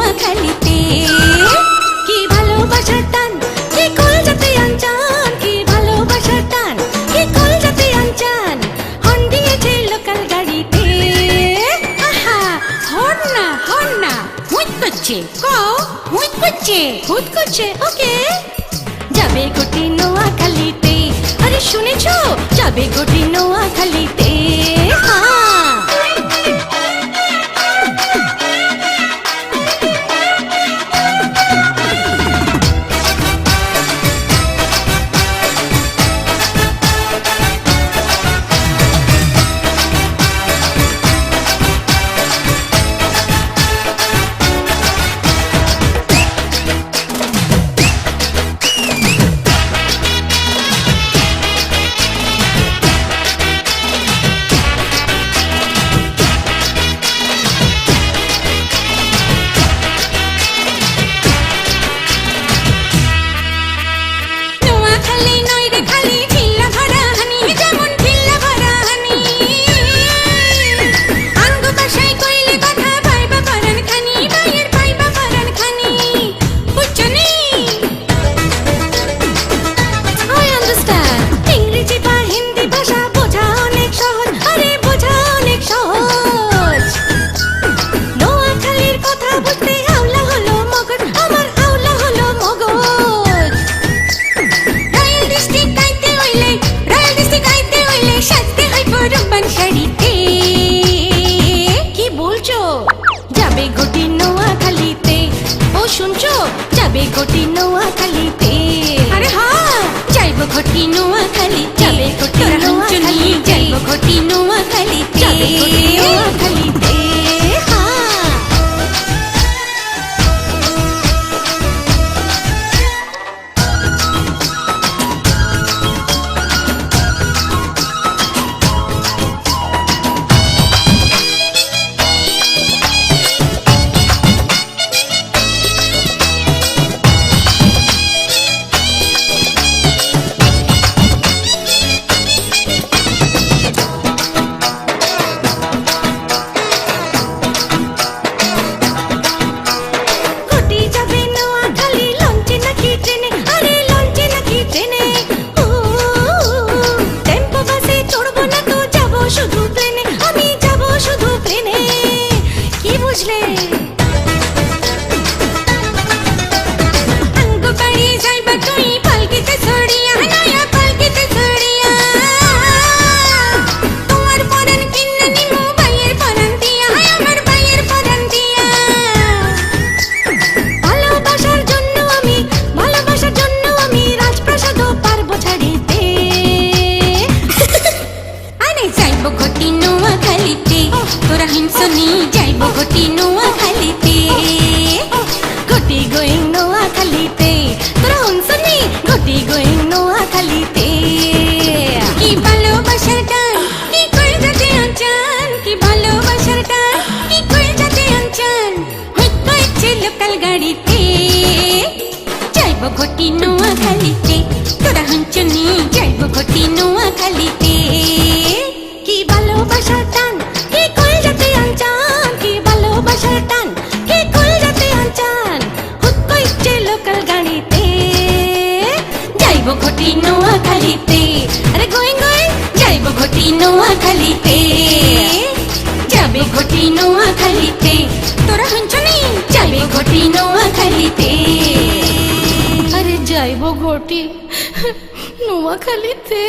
নোয়াখালীতে। কি ভালোবাসার টান, কি কলজাতে আনচান, কি ভালোবাসার টান, কি কলজাতে আনচান, হর্ন দিয়েছে লোকাল গাড়িতে। আহা, হর্ন না হুইট করছে, কও হুইট করছে, হুইট করছে। ওকে, যাবে গোটি নোয়াখালীতে। আরে শুনেছো, যাবে গোটি নোয়াখালীতে। শুনছো, যাবে গোটি নোয়াখালীতে। আরে হ্যাঁ, যাইব গোটি নোয়াখালী, যাবে গোটি নোয়াখালী, যাইব গোটি নোয়াখালীতে, যাবে গোটি নোয়াখালীতে। তোরা হিংসনি যাইব গোটি নোয়াখালীতে, গোটি গোয়িং নোয়াখালীতে, তোরা হিংসনি গোটি গোয়িং নোয়াখালীতে। কি ভালোবাসার টান, কি কলজাতে আনচান, কি ভালোবাসার টান, কি কলজাতে আনচান, হুইট করছে লোকাল গাড়িতে। যাইব গোটি নোয়াখালীতে, তোরা হিংসনি যাইব গোটি নোয়াখালীতে। কি ভালোবাসার টান, কি কলজাতে আনচান, কি ভালোবাসার টান, কি কলজাতে আনচান, হুট কইছে লোকাল গাড়িতে। যাইব গোটি নোয়াখালীতে, আরে গোয়িং গোয়িং, যাইব গোটি নোয়াখালীতে, যাবে গোটি নোয়াখালীতে, তোরা শুনছনি যাবে গোটি নোয়াখালীতে। আরে যাইব গোটি নোয়াখালীতে।